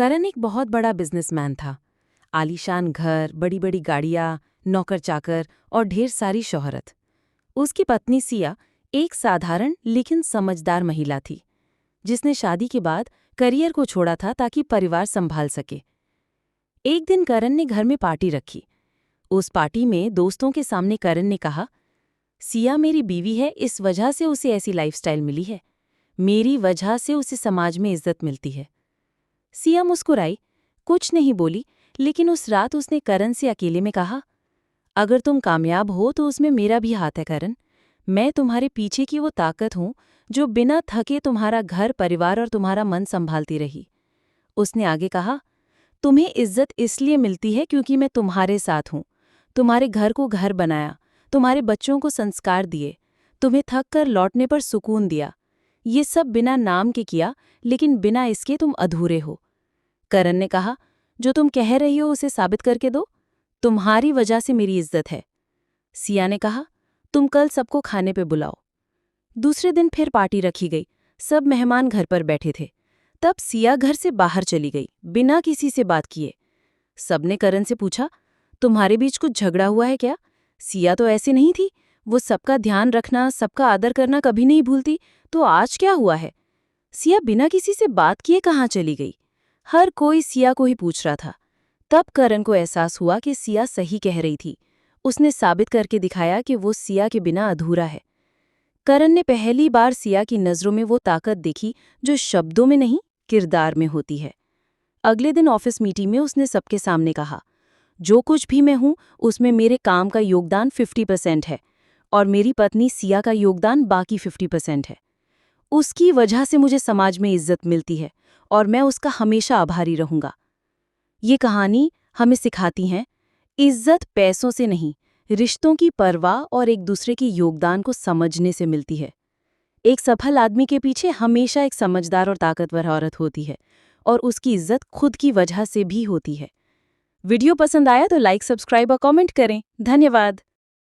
करण एक बहुत बड़ा बिजनेसमैन था। आलीशान घर, बड़ी बड़ी गाड़ियां, नौकर चाकर और ढेर सारी शोहरत। उसकी पत्नी सिया एक साधारण लेकिन समझदार महिला थी, जिसने शादी के बाद करियर को छोड़ा था ताकि परिवार संभाल सके। एक दिन करण ने घर में पार्टी रखी। उस पार्टी में दोस्तों के सामने करण ने कहा, सिया मेरी बीवी है, इस वजह से उसे ऐसी लाइफस्टाइल मिली है। मेरी वजह से उसे समाज में इज्जत मिलती है। सिया मुस्कुराई, कुछ नहीं बोली, लेकिन उस रात उसने करण से अकेले में कहा, अगर तुम कामयाब हो तो उसमें मेरा भी हाथ है करण। मैं तुम्हारे पीछे की वो ताकत हूं जो बिना थके तुम्हारा घर, परिवार और तुम्हारा मन संभालती रही। उसने आगे कहा, तुम्हें इज्जत इसलिए मिलती है क्योंकि मैं तुम्हारे साथ हूं। तुम्हारे घर को घर बनाया, तुम्हारे बच्चों को संस्कार दिए, तुम्हें थक कर लौटने पर सुकून दिया। ये सब बिना नाम के किया, लेकिन बिना इसके तुम अधूरे हो। करण ने कहा, जो तुम कह रही हो उसे साबित करके दो। तुम्हारी वजह से मेरी इज्जत है। सिया ने कहा, तुम कल सबको खाने पे बुलाओ। दूसरे दिन फिर पार्टी रखी गई। सब मेहमान घर पर बैठे थे। तब सिया घर से बाहर चली गई, बिना किसी से बात किए। सबने करण से पूछा, तुम्हारे बीच कुछ झगड़ा हुआ है क्या? सिया तो ऐसी नहीं थी। वो सबका ध्यान रखना, सबका आदर करना कभी नहीं भूलती। तो आज क्या हुआ है? सिया बिना किसी से बात किए कहाँ चली गई? हर कोई सिया को ही पूछ रहा था। तब करण को एहसास हुआ कि सिया सही कह रही थी। उसने साबित करके दिखाया कि वो सिया के बिना अधूरा है। करण ने पहली बार सिया की नज़रों में वो ताकत देखी जो शब्दों में नहीं, किरदार में होती है। अगले दिन ऑफिस मीटिंग में उसने सबके सामने कहा, जो कुछ भी मैं हूं उसमें मेरे काम का योगदान 50% है और मेरी पत्नी सिया का योगदान बाकी 50% है। उसकी वजह से मुझे समाज में इज्जत मिलती है और मैं उसका हमेशा आभारी रहूंगा। ये कहानी हमें सिखाती है, इज्जत पैसों से नहीं, रिश्तों की परवाह और एक दूसरे के योगदान को समझने से मिलती है। एक सफल आदमी के पीछे हमेशा एक समझदार और ताकतवर औरत होती है और उसकी इज्जत खुद की वजह से भी होती है। वीडियो पसंद आया तो लाइक, सब्सक्राइब और कमेंट करें। धन्यवाद।